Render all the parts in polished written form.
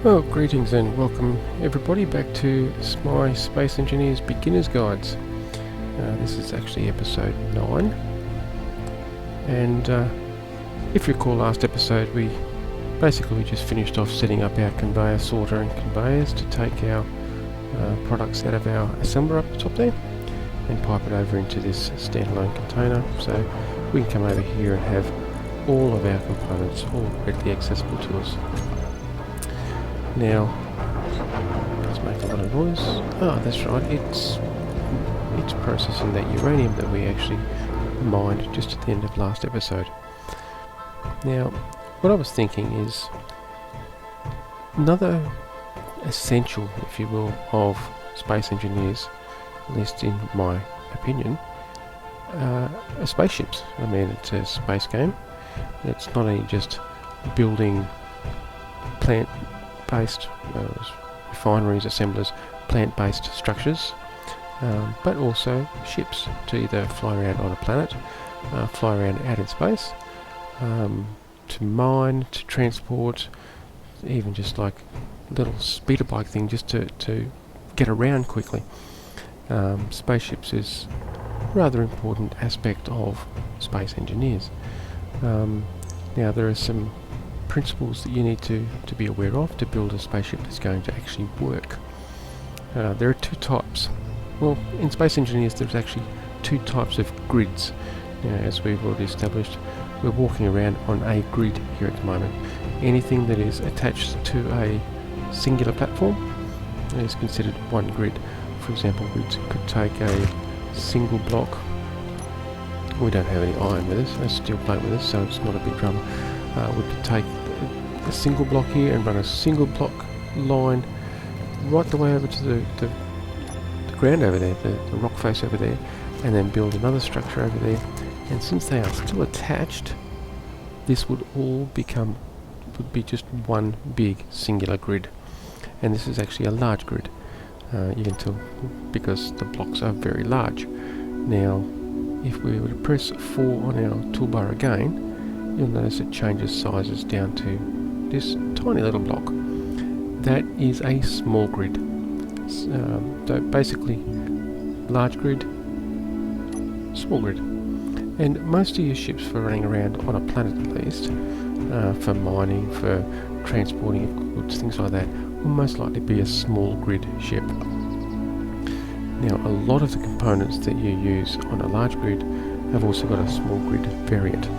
Well, greetings and welcome everybody back to my Space Engineers Beginner's Guides. This is actually episode 9, and if you recall last episode we just finished off setting up our conveyor sorter and conveyors to take our products out of our assembler up the top there and pipe it over into this standalone container, so we can come over here and have all of our components all readily accessible to us. Now, let's make a lot of noise. Oh, that's right, it's processing that uranium that we actually mined just at the end of last episode. Now, what I was thinking is another essential, if you will, of space engineers, at least in my opinion, are spaceships. I mean, it's a space game. It's not only just building plant-based refineries, assemblers, plant-based structures, but also ships to either fly around on a planet, fly around out in space, to mine, to transport, even just like a little speeder bike thing just to get around quickly. Spaceships is a rather important aspect of space engineers. Now there are some principles that you need to be aware of to build a spaceship that's going to actually work. There are two types. Well, in space engineers there's actually two types of grids. As we've already established, we're walking around on a grid here at the moment. Anything that is attached to a singular platform is considered one grid. For example, we could take a single block. We don't have any iron with us, a steel plate with us, so it's not a big drama. We could take a single block here and run a single block line right the way over to the ground over there, the rock face over there, and then build another structure over there. And since they are still attached, this would be just one big singular grid. And this is actually a large grid. You can tell because the blocks are very large. Now, if we were to press 4 on our toolbar again, you'll notice it changes sizes down to this tiny little block. That is a small grid. So basically, large grid, small grid. And most of your ships for running around on a planet at least, for mining, for transporting of goods, things like that, will most likely be a small grid ship. Now, a lot of the components that you use on a large grid have also got a small grid variant.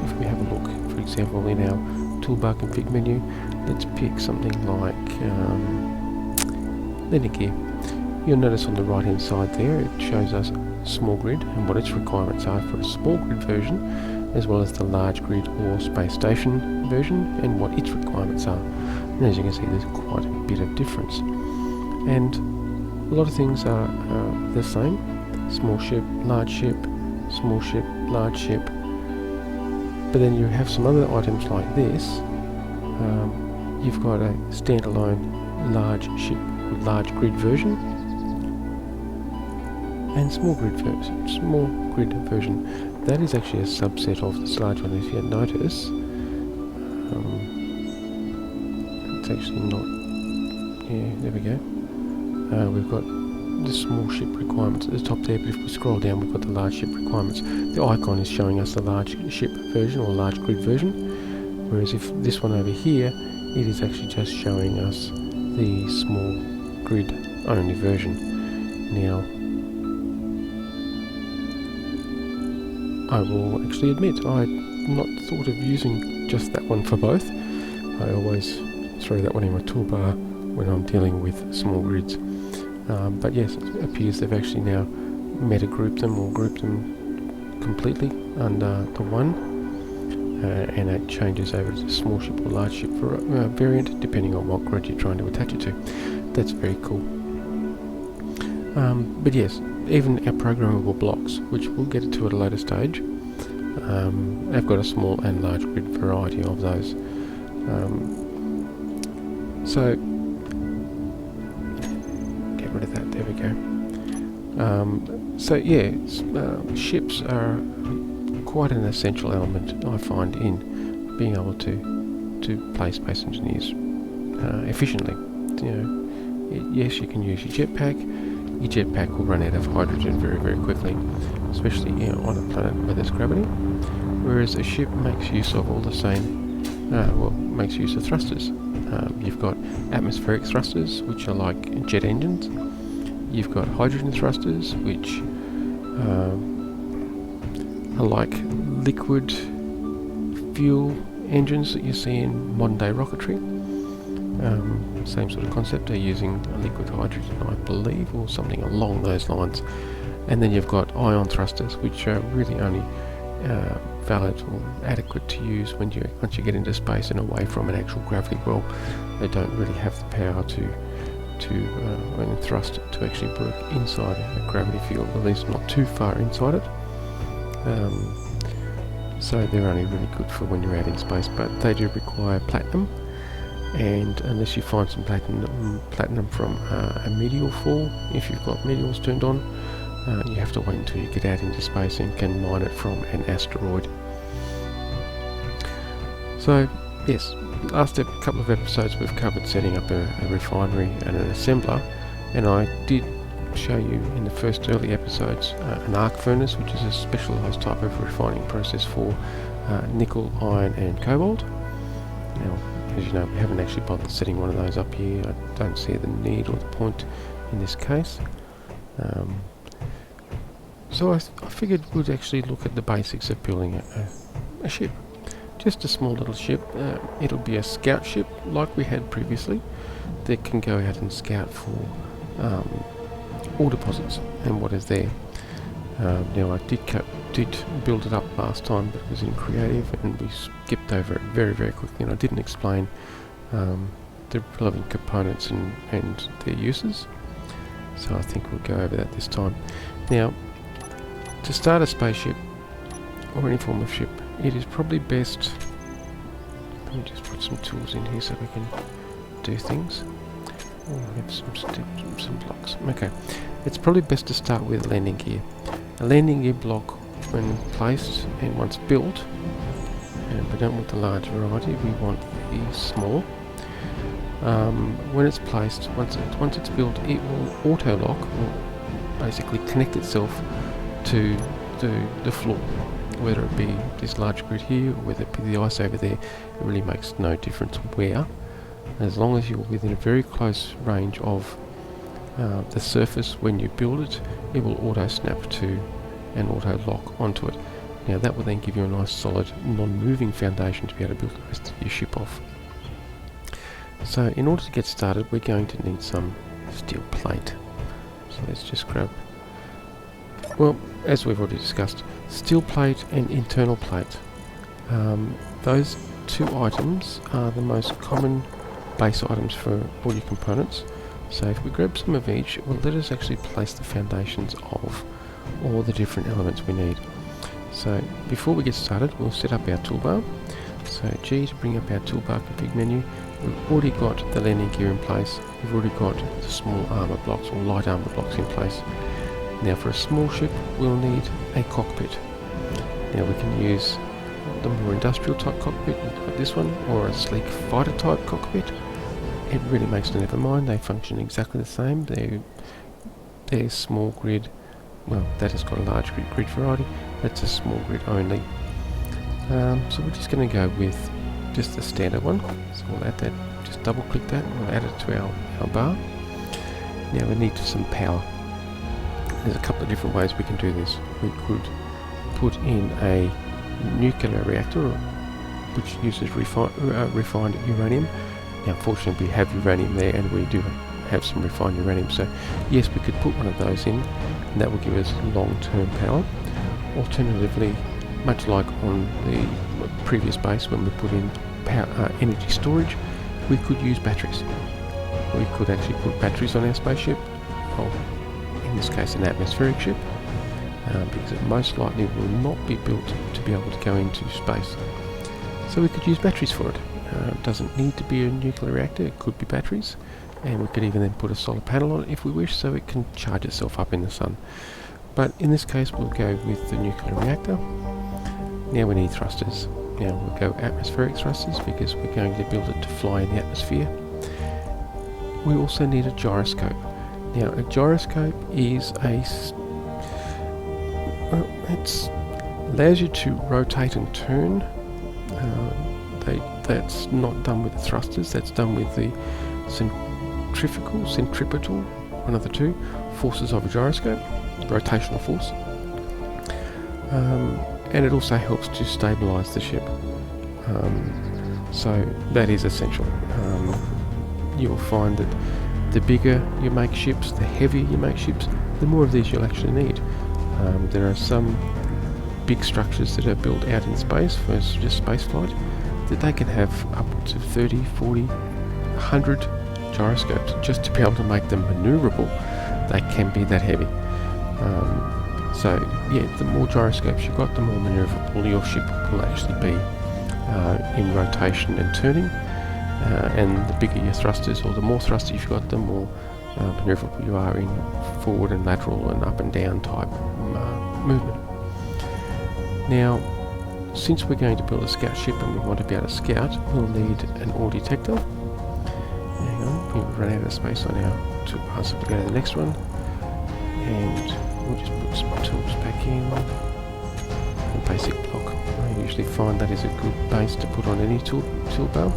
If we have a look, for example, in our toolbar config menu, let's pick something like landing gear. You'll notice on the right hand side there it shows us small grid and what its requirements are for a small grid version, as well as the large grid or space station version and what its requirements are. And as you can see, there's quite a bit of difference. And a lot of things are the same: small ship, large ship, small ship, large ship. But then you have some other items like this. You've got a standalone large ship, large grid version, and small grid version. That is actually a subset of this large one. If you notice, it's actually not. Yeah, there we go. We've got the small ship requirements at the top there, but if we scroll down, we've got the large ship requirements. The icon is showing us the large ship version or large grid version, whereas if this one over here, it is actually just showing us the small grid only version. Now, I will actually admit I had not thought of using just that one for both. I always throw that one in my toolbar when I'm dealing with small grids. But yes, it appears they've actually now meta-grouped them or grouped them completely under the one, and it changes over to small ship or large ship for a variant depending on what grid you're trying to attach it to. That's very cool. But yes, even our programmable blocks, which we'll get to at a later stage, have got a small and large grid variety of those. So get rid of that, there we go. So yeah, ships are quite an essential element, I find, in being able to play Space Engineers efficiently. Yes, you can use your jetpack. Your jetpack will run out of hydrogen very, very quickly, especially on a planet where there's gravity. Whereas a ship makes use of all the same, makes use of thrusters. You've got atmospheric thrusters, which are like jet engines. You've got hydrogen thrusters, which are like liquid fuel engines that you see in modern day rocketry. Same sort of concept. They're using liquid hydrogen, I believe, or something along those lines. And then you've got ion thrusters, which are really only valid or adequate to use once you get into space and away from an actual gravity well. They don't really have the power to thrust to actually work inside a gravity field, at least not too far inside it. So they're only really good for when you're out in space, but they do require platinum, and unless you find some platinum from a meteor fall, if you've got meteors turned on, you have to wait until you get out into space and can mine it from an asteroid. So yes, last couple of episodes we've covered setting up a refinery and an assembler, and I did show you in the first early episodes an arc furnace, which is a specialised type of refining process for nickel, iron and cobalt. Now, as you know, we haven't actually bothered setting one of those up here. I don't see the need or the point in this case. So I figured we'd actually look at the basics of building a ship. Just a small little ship. It'll be a scout ship like we had previously that can go out and scout for ore deposits and what is there. Now I did build it up last time, but it was in creative and we skipped over it very, very quickly, and I didn't explain the relevant components and their uses. So I think we'll go over that this time. Now, to start a spaceship or any form of ship, it is probably best. Let me just put some tools in here so we can do things. Oh, I have some blocks. Okay, it's probably best to start with landing gear. A landing gear block, when placed and once built, and we don't want the large variety, we want the small. When it's placed, once it's built, it will auto lock, or basically connect itself to the floor. Whether it be this large grid here or whether it be the ice over there, it really makes no difference where. As long as you're within a very close range of the surface when you build it, it will auto snap to and auto lock onto it. Now that will then give you a nice solid non-moving foundation to be able to build the rest of your ship off. So in order to get started, we're going to need some steel plate. So let's just grab, well, as we've already discussed, steel plate and internal plate. Those two items are the most common base items for all your components. So if we grab some of each, it will let us actually place the foundations of all the different elements we need. So before we get started, we'll set up our toolbar. So G to bring up our toolbar config menu. We've already got the landing gear in place. We've already got the small armor blocks or light armor blocks in place. Now for a small ship, we'll need a cockpit. Now we can use the more industrial type cockpit like this one, or a sleek fighter type cockpit. It really makes no never mind, they function exactly the same. They're small grid, well, that has got a large grid variety, that's a small grid only. So we're just going to go with just the standard one. So we'll add that, just double click that, and we'll add it to our bar. Now we need some power. There's a couple of different ways we can do this. We could put in a nuclear reactor, which uses refined uranium. Now fortunately we have uranium there, and we do have some refined uranium, so yes, we could put one of those in, and that will give us long-term power. Alternatively, much like on the previous base when we put in power, energy storage, we could use batteries. We could actually put batteries on our spaceship, or in this case an atmospheric ship, because it most likely will not be built to be able to go into space. So we could use batteries for it. It doesn't need to be a nuclear reactor, it could be batteries, and we could even then put a solar panel on it if we wish, so it can charge itself up in the sun. But in this case we'll go with the nuclear reactor. Now we need thrusters. Now we'll go atmospheric thrusters because we're going to build it to fly in the atmosphere. we also need a gyroscope. Now, a gyroscope is it allows you to rotate and turn. That's not done with the thrusters, that's done with the centripetal, one of the two, forces of a gyroscope, rotational force. And it also helps to stabilise the ship. So that is essential. You'll find that the bigger you make ships, the heavier you make ships, the more of these you'll actually need. There are some big structures that are built out in space for just space flight that they can have upwards of 30, 40, 100 gyroscopes just to be able to make them manoeuvrable. They can be that heavy. So yeah, the more gyroscopes you've got, the more manoeuvrable your ship will actually be in rotation and turning. And the bigger your thrusters, or the more thrusters you've got, the more manoeuvrable you are in forward and lateral and up and down type movement. Now, since we're going to build a scout ship and we want to be able to scout, we'll need an ore detector. Hang on, we've run out of space on our toolbar, so we'll go to the next one. And we'll just put some tools back in. A basic block. I usually find that is a good base to put on any toolbar.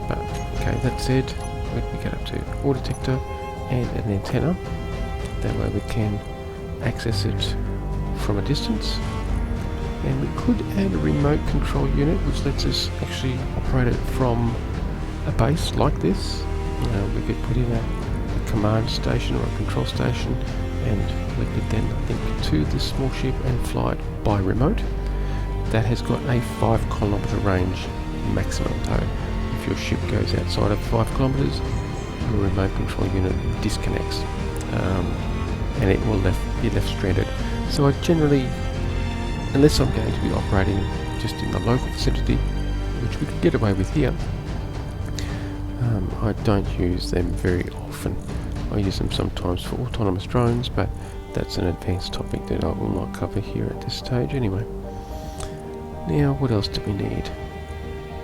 But, okay, that said, we get up to ore detector and an antenna. That way we can access it from a distance. And we could add a remote control unit which lets us actually operate it from a base like this. We could put in a command station or a control station, and we could then link to this small ship and fly it by remote. That has got a 5 kilometre range maximum, so if your ship goes outside of 5 kilometres, your remote control unit disconnects and it will be left stranded. So I generally, unless I'm going to be operating just in the local vicinity, which we could get away with here, I don't use them very often. I use them sometimes for autonomous drones, but that's an advanced topic that I will not cover here at this stage anyway. Now, what else do we need?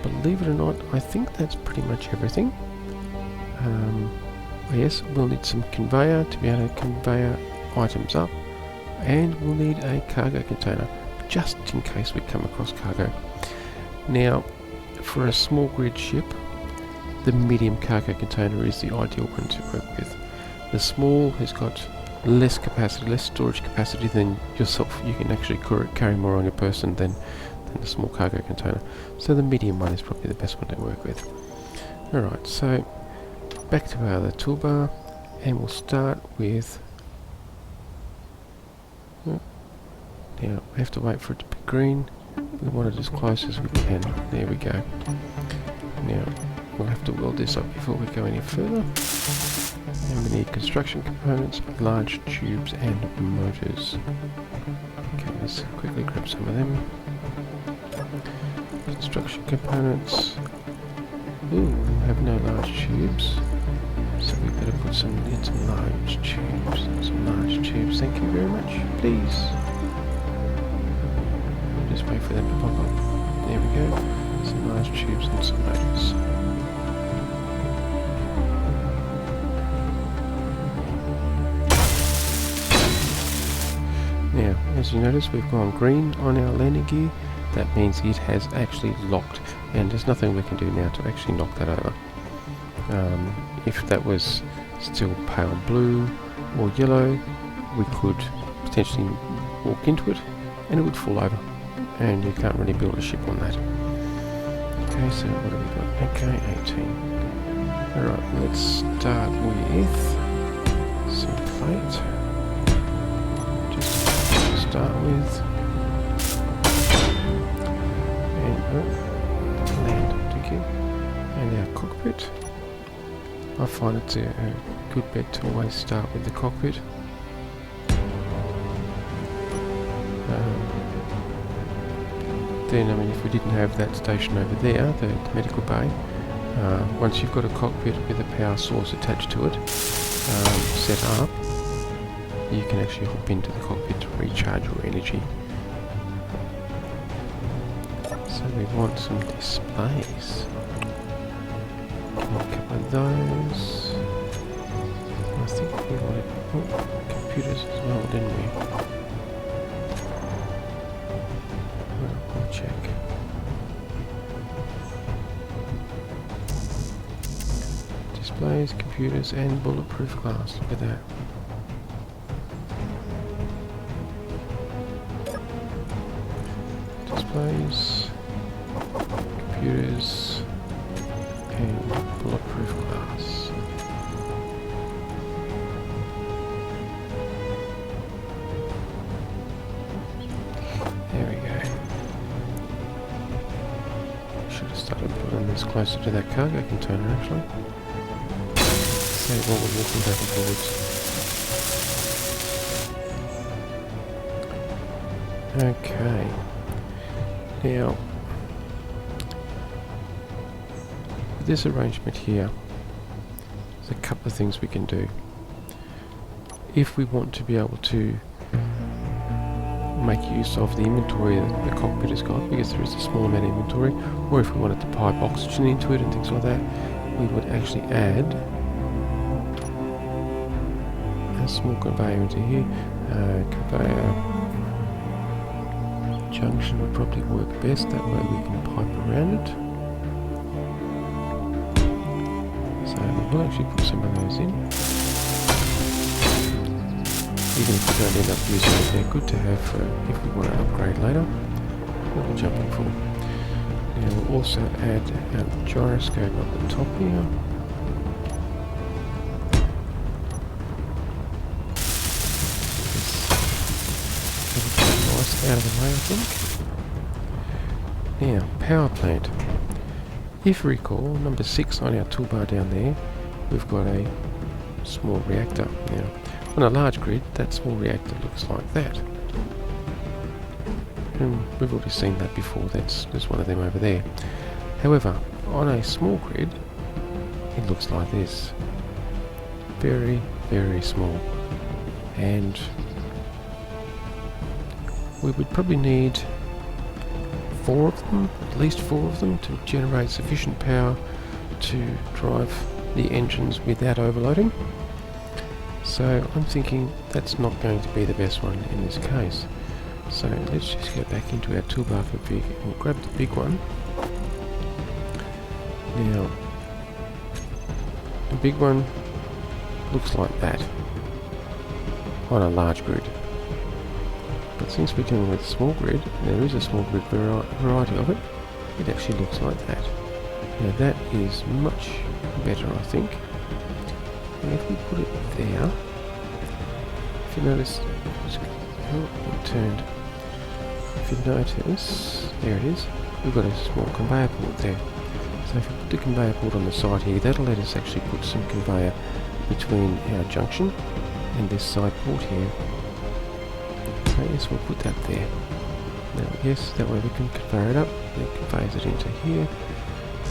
Believe it or not, I think that's pretty much everything. Yes, we'll need some conveyor to be able to conveyor items up, and we'll need a cargo container just in case we come across cargo. Now, for a small grid ship, the medium cargo container is the ideal one to work with. The small has got less capacity, less storage capacity than yourself. You can actually carry more on your person than the small cargo container. So the medium one is probably the best one to work with. Alright, so back to our other toolbar, and we'll start with... Now, we have to wait for it to be green. We want it as close as we can. There we go. Now, we'll have to weld this up before we go any further. And we need construction components, large tubes and motors. Okay, let's quickly grab some of them. Construction components. Ooh, we have no large tubes. So we better put some large tubes. Some large tubes, thank you very much. Please. Just wait for them to pop up. There we go. Some large tubes and some motors. Now, as you notice, we've gone green on our landing gear. That means it has actually locked, and there's nothing we can do now to actually knock that over. If that was still pale blue or yellow, we could potentially walk into it and it would fall over, and you can't really build a ship on that. Okay, so what have we got? Okay, 18. Alright, let's start with some plate. Just to start with. And land, thank you. And our cockpit. I find it's a good bet to always start with the cockpit. Then, I mean, if we didn't have that station over there, the medical bay, once you've got a cockpit with a power source attached to it, set up, you can actually hop into the cockpit to recharge your energy. So we want some displays. A couple of those. I think we wanted computers as well, didn't we? Well, we'll check. Displays, computers, and bulletproof glass. Look at that. Displays, computers, and bulletproof glass. There we go. Should have started putting this closer to that cargo container actually. Save while we're walking back and forwards. Okay. Now, with this arrangement here, there's a couple of things we can do. If we want to be able to make use of the inventory that the cockpit has got, because there is a small amount of inventory, or if we wanted to pipe oxygen into it and things like that, we would actually add a small conveyor into here. Conveyor junction would probably work best, that way we can pipe around it. So we'll actually put some of those in. Even if we don't end up using it, they're good to have for if we want to upgrade later. What we're jumping for. Now we'll also add a gyroscope up the top here. Out of the way, I think. Now, power plant. If you recall, number 6 on our toolbar down there, we've got a small reactor. Now, on a large grid, that small reactor looks like that. And we've already seen that before, there's one of them over there. However, on a small grid, it looks like this. Very, very small. And we would probably need 4 of them, at least 4 of them, to generate sufficient power to drive the engines without overloading. So I'm thinking that's not going to be the best one in this case. So let's just go back into our toolbar for big and we'll grab the big one. Now, the big one looks like that on a large grid. But since we're dealing with a small grid, there is a small grid variety of it, it actually looks like that. Now that is much better, I think. And if we put it there, if you notice, it turned. If you notice, there it is, we've got a small conveyor port there. So if you put the conveyor port on the side here, that'll let us actually put some conveyor between our junction and this side port here. So yes, we'll put that there. Now yes, that way we can conveyor it up, then conveys it into here.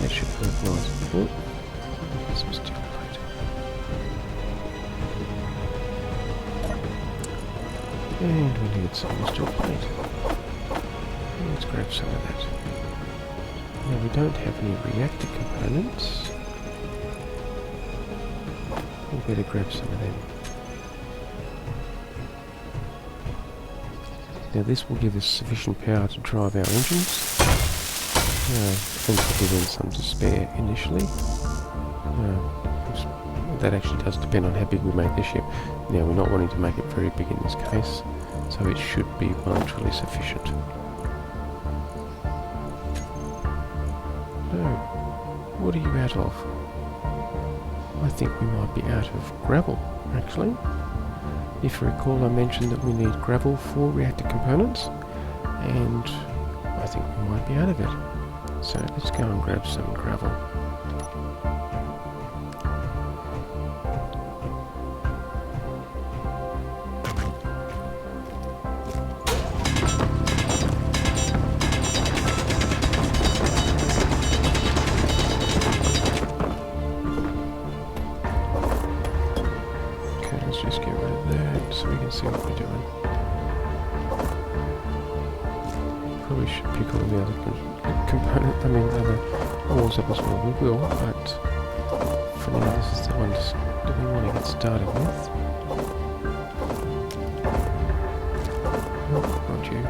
That should work nice. Oh, some steel plate. And we need some steel plate. Let's grab some of that. Now we don't have any reactor components. We better grab some of them. Now this will give us sufficient power to drive our engines. And probably then some to spare initially. That actually does depend on how big we make this ship. Now we're not wanting to make it very big in this case, so it should be voluntarily sufficient. What are you out of? I think we might be out of gravel, actually. If you recall, I mentioned that we need gravel for reactor components, and I think we might be out of it. So let's go and grab some gravel. Let's just get rid of that so we can see what we're doing. Probably should pick all the other components, other ores up as well. We will, but for now, this is the one that we want to get started with. Oh, not you.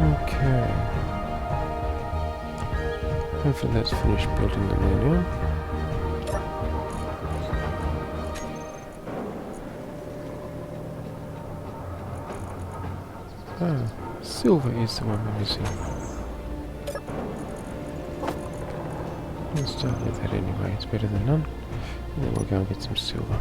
Okay. Hopefully that's finished building them there now. Ah, silver is the one we're missing. We'll start with that anyway, it's better than none. And then we'll go and get some silver.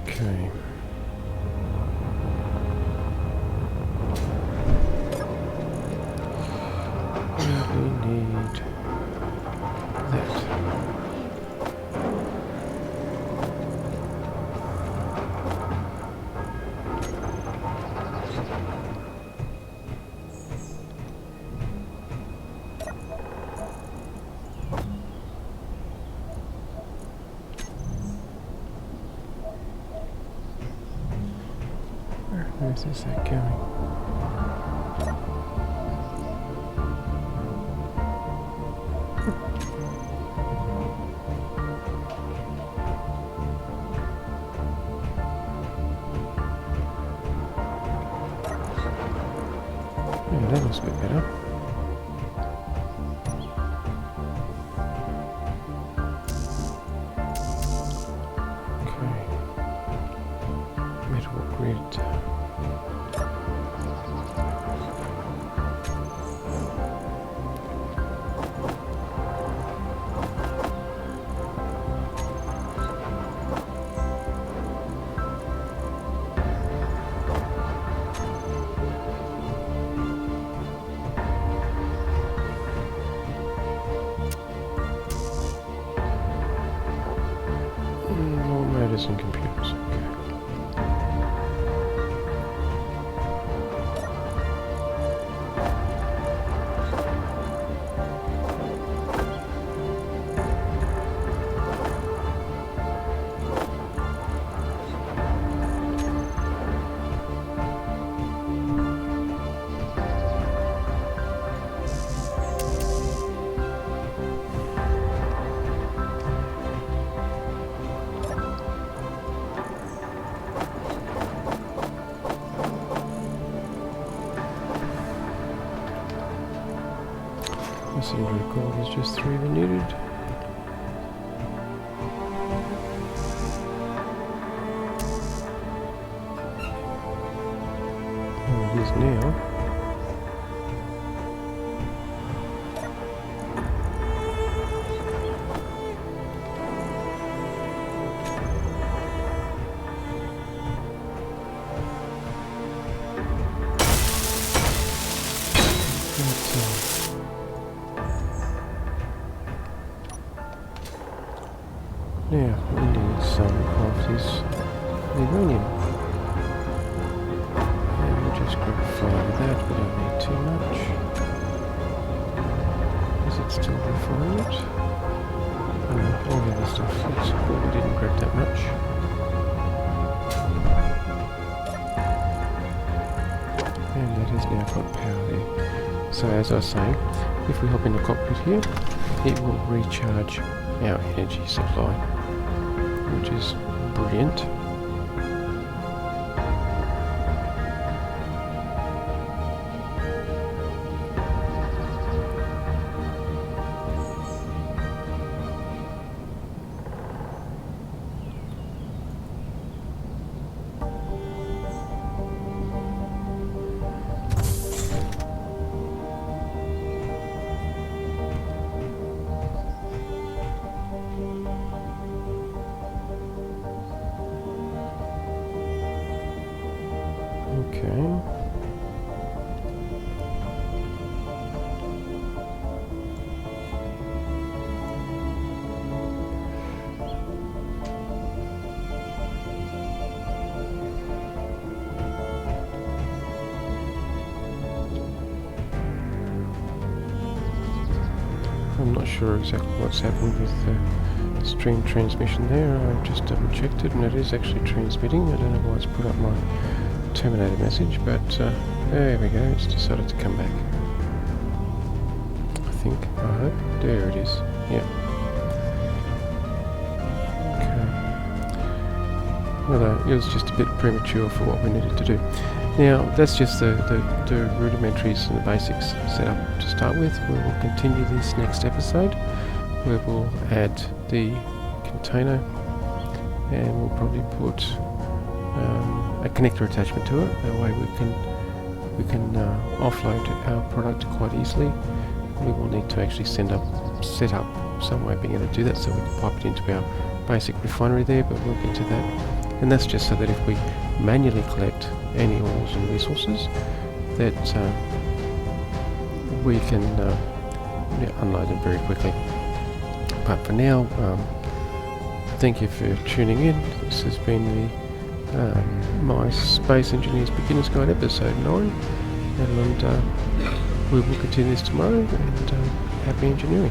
Okay. We need that. Where's this at going? Yeah, that looks a bit better. Okay. Metal grid. More motors and computers. I seem to recall there's just 3 that needed. Oh, it is now. Now, we need some of this uranium. And we'll just grab a fire with that, we don't need too much. Is it still refining it? Oh no, all the other stuff, that's cool, we didn't grab that much. And that has now got power there. So as I was saying, if we hop in the cockpit here, it will recharge our energy supply, which is brilliant. Okay. I'm not sure exactly what's happened with the stream transmission there. I've just double checked it and it is actually transmitting. I don't know why it's put up my terminated message, but there we go, it's decided to come back. I think, I hope. There it is. Yeah. Okay. Well, it was just a bit premature for what we needed to do. Now, that's just the rudimentaries and the basics set up to start with. We will continue this next episode. We will add the container and we'll probably put a connector attachment to it. That way we can offload our product quite easily. We will need to actually set up some way of being able to do that, so we can pipe it into our basic refinery there, but we'll get to that. And that's just so that if we manually collect any ores and resources, that we can unload them very quickly. But for now, thank you for tuning in. This has been the my Space Engineers Beginner's Guide episode 9, and we will continue this tomorrow, and happy engineering.